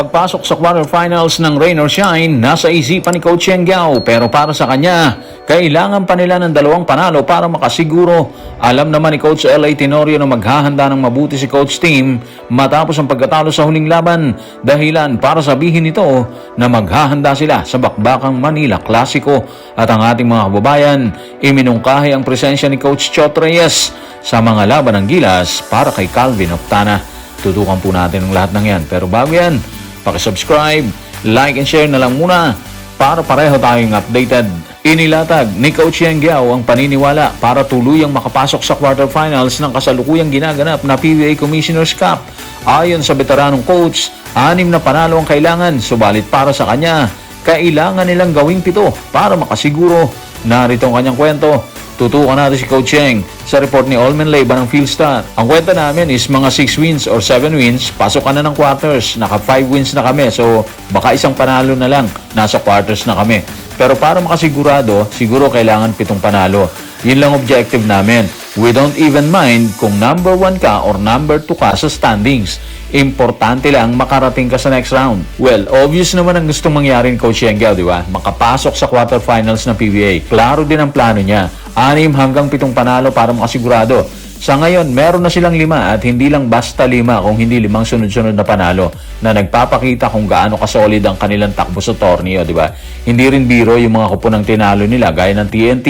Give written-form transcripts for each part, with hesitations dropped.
Pagpasok sa quarterfinals ng Rain or Shine, nasa isipan ni Coach Yeng Guiao, pero para sa kanya, kailangan pa nila ng 2 panalo para makasiguro. Alam naman ni Coach L.A. Tenorio na maghahanda ng mabuti si Coach Team matapos ang pagkatalo sa huling laban, dahilan para sabihin nito na maghahanda sila sa bakbakang Manila Clasico. At ang ating mga kababayan, iminungkahi ang presensya ni Coach Chot Reyes sa mga laban ng Gilas para kay Calvin Octana. Tutukan po natin ang lahat ng yan, pero bago yan, paki-subscribe, like and share na lang muna para pareho tayong updated. Inilatag ni Coach Yeng Guiao ang paniniwala para tuluyang makapasok sa quarterfinals ng kasalukuyang ginaganap na PBA Commissioner's Cup. Ayon sa veteranong coach, 6 na panalo ang kailangan, subalit para sa kanya, kailangan nilang gawing 7 para makasiguro. Narito ang kanyang kwento. Tutukan natin si Coach Yeng sa report ni Olmen Leiva ng Philstar. Ang kwenta namin is mga 6 wins or 7 wins, pasok ka na ng quarters. Naka 5 wins na kami, so baka isang panalo na lang, nasa quarters na kami. Pero para makasigurado, siguro kailangan 7 panalo. Yun lang objective namin. We don't even mind kung number 1 ka or number 2 ka sa standings. Importante lang makarating ka sa next round. Well, obvious naman ang gustong mangyari ni Coach Yeng Guiao, di ba? Makapasok sa quarterfinals ng PBA. Klaro din ang plano niya. 6 hanggang 7 panalo para makasigurado. Sa ngayon, meron na silang 5 at hindi lang basta 5 kung hindi 5 sunod-sunod na panalo na nagpapakita kung gaano kasolid ang kanilang takbo sa torneo, di ba? Hindi rin biro yung mga kuponang tinalo nila gaya ng TNT,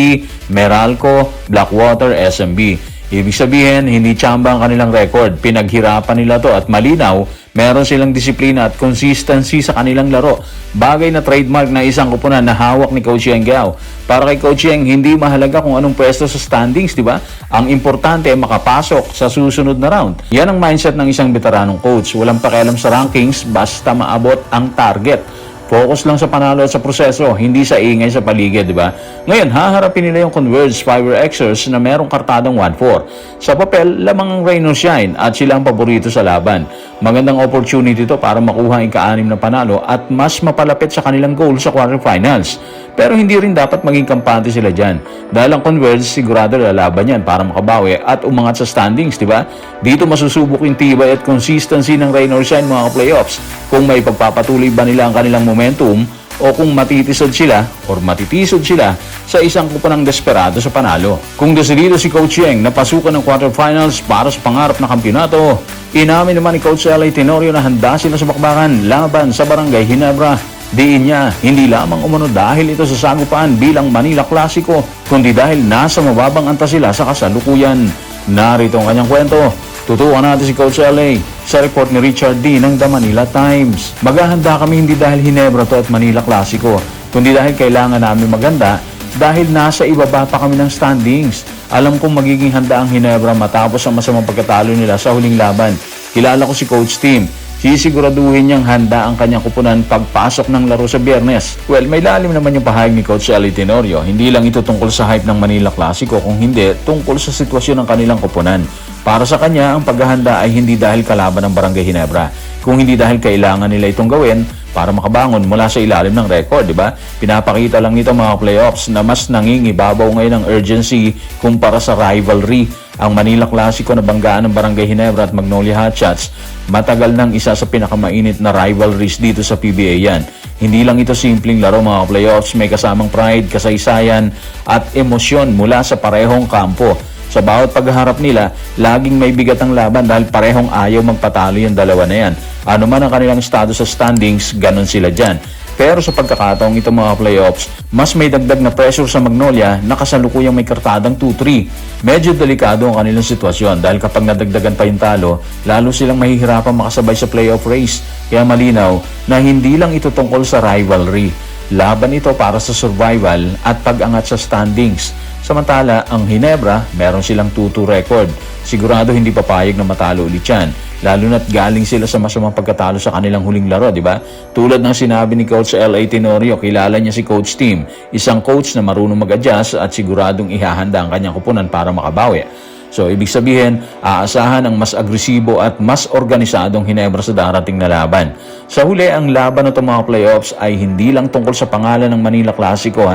Meralco, Blackwater, SMB. Ibig sabihin, hindi tsamba ang kanilang record. Pinaghirapan nila to at malinaw, meron silang disiplina at consistency sa kanilang laro. Bagay na trademark na isang kupunan na hawak ni Coach Yeng Guiao. Para kay Coach Yeng, hindi mahalaga kung anong pwesto sa standings, di ba? Ang importante ay makapasok sa susunod na round. Yan ang mindset ng isang veteranong coach. Walang pakialam sa rankings, basta maabot ang target. Focus lang sa panalo at sa proseso, hindi sa ingay sa paligid, di ba? Ngayon, haharapin nila yung Converge Fiber Xers na merong kartadang 1-4. Sa papel, lamang ang Rain or Shine at sila ang paborito sa laban. Magandang opportunity to para makuha ang ka-6 na panalo at mas mapalapit sa kanilang goal sa quarterfinals. Pero hindi rin dapat maging kampante sila dyan. Dahil ang Converge, sigurado lalaban yan para makabawi at umangat sa standings, di ba? Dito masusubok yung tibay at consistency ng Rain or Shine mga playoffs. Kung may pagpapatuloy ba nila ang kanilang momentum o kung matitisod sila or matitisod sila sa isang kupunang desperado sa panalo. Kung desidido si Coach Yeng na pasukan ng quarterfinals para sa pangarap na kampyonato, inamin naman ni Coach L.A. Tenorio na handa sila sa bakbakan laban sa Barangay Ginebra. Diin niya, hindi lamang umano dahil ito sa sagupaan bilang Manila Clasico, kundi dahil nasa mababang antas sila sa kasalukuyan. Narito ang kanyang kwento. Tutukan natin si Coach L.A. sa report ni Richard D. ng The Manila Times. Maghahanda kami hindi dahil Ginebra to at Manila Clasico, kundi dahil kailangan namin maganda dahil nasa ibaba pa kami ng standings. Alam kong magiging handa ang Ginebra matapos ang masamang pagkatalo nila sa huling laban. Kilala ko si Coach Team. Sisiguraduhin niyang handa ang kanyang kupunan pagpasok ng laro sa Biyernes. Well, may lalim naman yung pahayag ni Coach L.A. Tenorio. Hindi lang ito tungkol sa hype ng Manila Clasico, kung hindi, tungkol sa sitwasyon ng kanilang kupunan. Para sa kanya, ang paghahanda ay hindi dahil kalaban ng Barangay Ginebra, kung hindi dahil kailangan nila itong gawin para makabangon mula sa ilalim ng record, di ba? Pinapakita lang nito mga playoffs na mas nangingibabaw ngayon ang urgency kumpara sa rivalry. Ang Manila Clasico na banggaan ng Barangay Ginebra at Magnolia Hotshots, matagal nang isa sa pinakamainit na rivalries dito sa PBA yan. Hindi lang ito simpleng laro mga playoffs, may kasamang pride, kasaysayan at emosyon mula sa parehong kampo. Sa bawat pagharap nila, laging may bigat ang laban dahil parehong ayaw magpatalo yung dalawa na yan. Ano man ang kanilang estado sa standings, ganun sila dyan. Pero sa pagkakataong ito mga playoffs, mas may dagdag na pressure sa Magnolia na kasalukuyang may kartadang 2-3. Medyo delikado ang kanilang sitwasyon dahil kapag nadagdagan pa yung talo, lalo silang mahihirapan makasabay sa playoff race. Kaya malinaw na hindi lang ito tungkol sa rivalry. Laban ito para sa survival at pag-angat sa standings. Samantala, ang Ginebra, meron silang 2-2 record. Sigurado hindi papayag na matalo ulit yan. Lalo na't galing sila sa masamang pagkatalo sa kanilang huling laro, di ba? Tulad ng sinabi ni Coach L.A. Tenorio, kilala niya si Coach Team. Isang coach na marunong mag-adjust at siguradong ihahanda ang kanyang kupunan para makabawi. So, ibig sabihin, aasahan ang mas agresibo at mas organisadong Ginebra sa darating na laban. Sa huli, ang laban ng mga playoffs ay hindi lang tungkol sa pangalan ng Manila Clasico,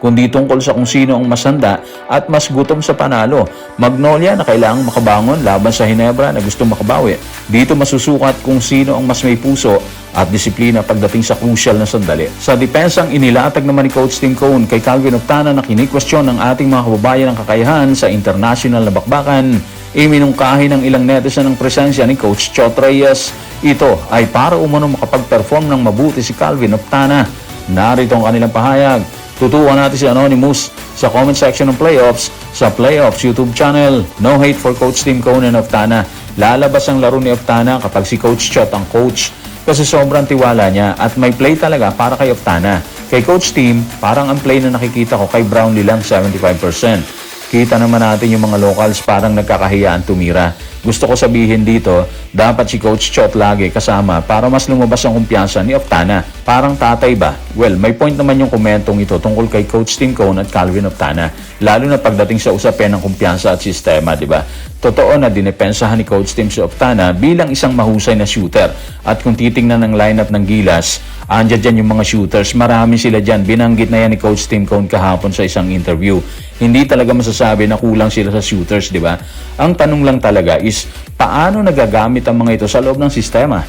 kundi tungkol sa kung sino ang mas handa at mas gutom sa panalo. Magnolia na kailangang makabangon laban sa Ginebra na gusto makabawi. Dito masusukat kung sino ang mas may puso at disiplina pagdating sa crucial na sandali. Sa depensang inilatag naman ni Coach Tim Cone kay Calvin Oftana na kinikwestiyon ng ating mga kababayan ang kakayahan sa international na bakbakan, iminungkahi ng ilang netizen ang presensya ni Coach Chot Reyes. Ito ay para umano makapag-perform ng mabuti si Calvin Oftana. Narito ang kanilang pahayag. Tutukan natin si Anonymous sa comment section ng Playoffs sa Playoffs YouTube channel. No hate for Coach Tim Cone and Oftana. Lalabas ang laro ni Oftana kapag si Coach Chot ang coach kasi sobrang tiwala niya at may play talaga para kay Oftana. Kay Coach Tim, parang ang play na nakikita ko kay Brownlee lang 75%. Kita naman natin yung mga locals parang nagkakahiyaan tumira. Gusto ko sabihin dito, dapat si Coach Chot lagi kasama para mas lumabas ang kumpiyansa ni Oftana. Parang tatay ba? Well, may point naman yung komentong ito tungkol kay Coach Tim Cone at Calvin Oftana. Lalo na pagdating sa usapin ng kumpiyansa at sistema, di ba? Totoo na dinepensahan ni Coach Tim si Oftana bilang isang mahusay na shooter. At kung titingnan ng lineup ng Gilas, andyan dyan yung mga shooters. Marami sila dyan. Binanggit na yan ni Coach Tim Cone kahapon sa isang interview. Hindi talaga masasabi na kulang sila sa shooters, di ba? Ang tanong lang talaga is, paano nagagamit ang mga ito sa loob ng sistema?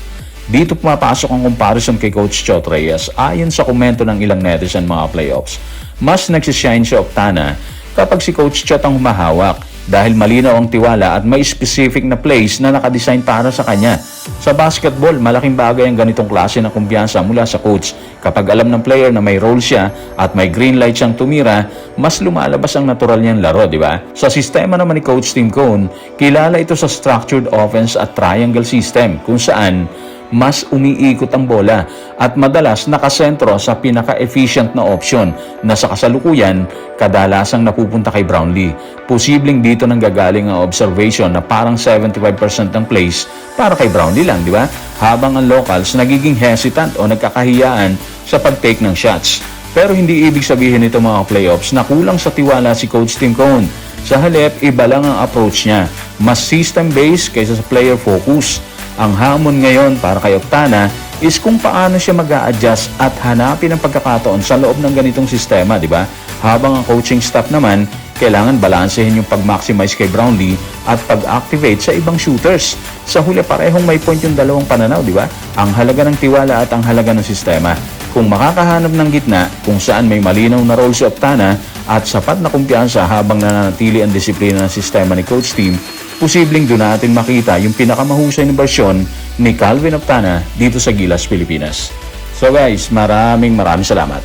Dito pumapasok ang comparison kay Coach Chot Reyes. Ayon sa komento ng ilang netizen mga playoffs, mas nagsishine si Oftana kapag si Coach Chot ang humahawak dahil malinaw ang tiwala at may specific na plays na nakadesign para sa kanya. Sa basketball, malaking bagay ang ganitong klase ng kumpiyansa mula sa coach. Kapag alam ng player na may role siya at may green light siyang tumira, mas lumalabas ang natural niyang laro, di ba? Sa sistema naman ni Coach Tim Cone, kilala ito sa structured offense at triangle system kung saan mas umiikot ang bola at madalas nakasentro sa pinaka-efficient na option na sa kasalukuyan kadalasang napupunta kay Brownlee. Posibleng dito nang gagaling ang observation na parang 75% ng plays para kay Brownlee lang, di ba? Habang ang locals nagiging hesitant o nagkakahiyaan sa pag-take ng shots. Pero hindi ibig sabihin nito mga playoffs na kulang sa tiwala si Coach Tim Cone. Sa halip, iba lang ang approach niya. Mas system-based kaysa sa player focus. Ang hamon ngayon para kay Oftana is kung paano siya mag-a-adjust at hanapin ang pagkakataon sa loob ng ganitong sistema, di ba? Habang ang coaching staff naman, kailangan balansehin yung pag-maximize kay Brownlee at pag-activate sa ibang shooters. Sa huli parehong may point yung dalawang pananaw, di ba? Ang halaga ng tiwala at ang halaga ng sistema. Kung makakahanap ng gitna kung saan may malinaw na role si Oftana at sapat na kumpiyansa habang nananatili ang disiplina ng sistema ni Coach Tim, posibleng doon natin makita yung pinakamahusay na bersyon ni Calvin Oftana dito sa Gilas, Pilipinas. So guys, maraming salamat.